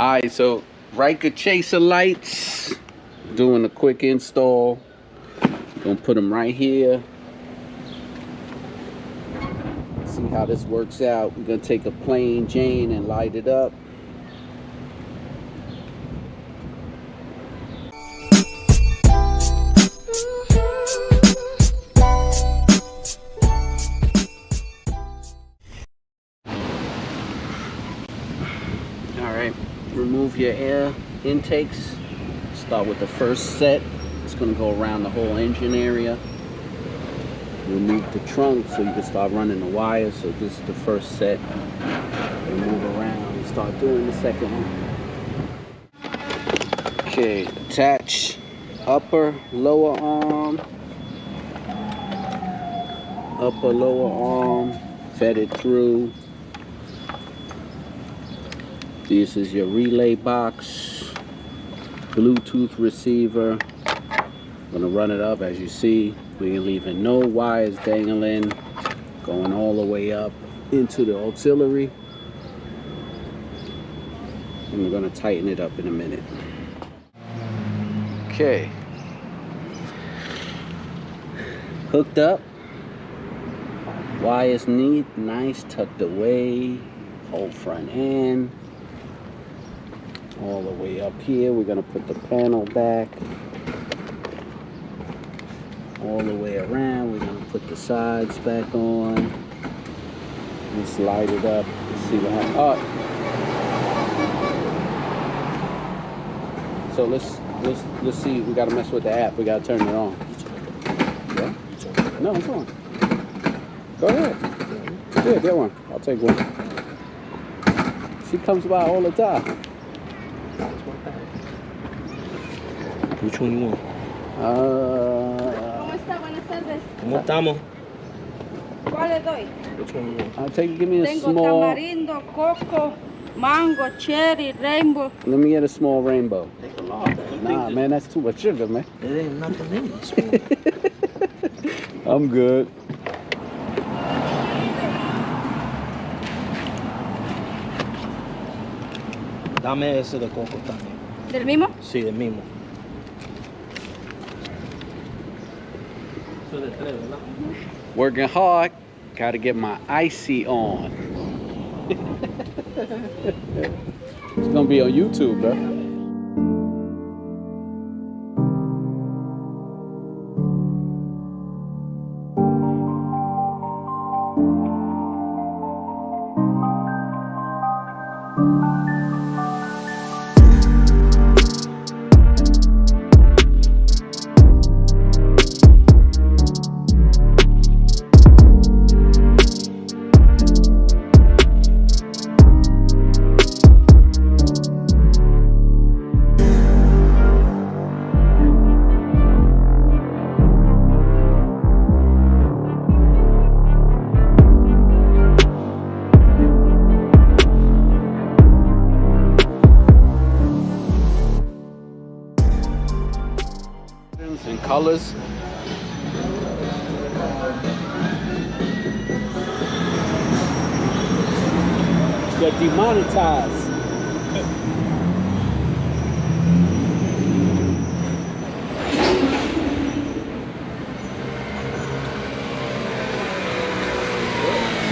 Alright, so Ryker chaser lights. Doing a quick install. Gonna put them right here. See how this works out. We're gonna take a plain Jane and light it up. Alright, remove your air intakes. Start with the first set. It's going to go around the whole engine area. Remove the trunk so you can start running the wires. So this is the first set. Move around and start doing the second one. Okay, attach upper, lower arm. Upper, lower arm. Fed it through. This is your relay box. Bluetooth receiver. Gonna run it up. As you see, we're leaving no wires dangling, going all the way up into the auxiliary, and we're gonna tighten it up in a minute. Okay, hooked up, wires neat, nice, tucked away, whole front end all the way up here. We're gonna put the panel back all the way around. We're gonna put the sides back on. Let's light it up. Let's see what happens. Oh. So let's see. We gotta mess with the app. We gotta turn it on. Yeah? No, it's on. Go ahead. Yeah, get one. I'll take one. She comes by all the time. Which one you want? ¿Cómo está? Buenas tardes. ¿Cómo estamos? ¿Cuál le doy? Which one you want? I'll take. Give me a Tengo small. tamarindo, coco, mango, cherry, rainbow. Let me get a small rainbow. Take a lot. Nah, man, that's too much sugar, man. It ain't nothing in this one. I'm good. Dame ese de coco también. ¿Del mismo? Sí, del mismo. Eso de tres, ¿verdad? Working hard. Gotta get my icy on. It's gonna be on YouTube, bro. And colors. Get demonetized.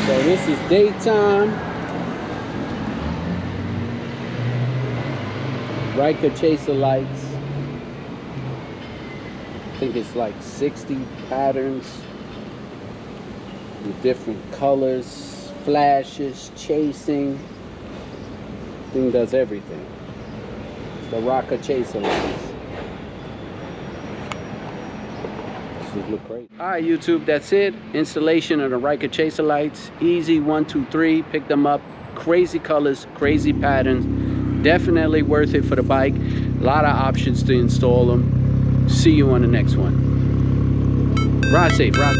So this is daytime. Ryker chaser lights. I think it's like 60 patterns with different colors, flashes, chasing. Thing does everything. It's the Ryker chaser lights. This should look great. All right, YouTube, that's it. Installation of the Ryker chaser lights. Easy, 1, 2, 3. Pick them up. Crazy colors, crazy patterns. Definitely worth it for the bike. A lot of options to install them. See you on the next one. Ride safe, ride.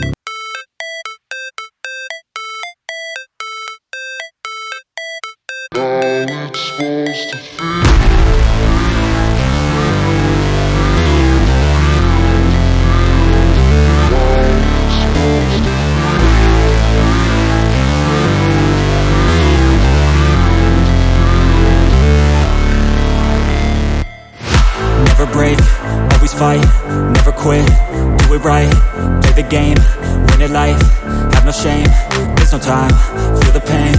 fight, never quit, do it right, play the game, win it life, have no shame, there's no time, feel the pain,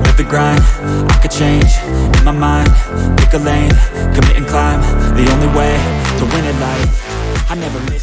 live the grind, I could change, in my mind, pick a lane, commit and climb, the only way to win it life, I never miss.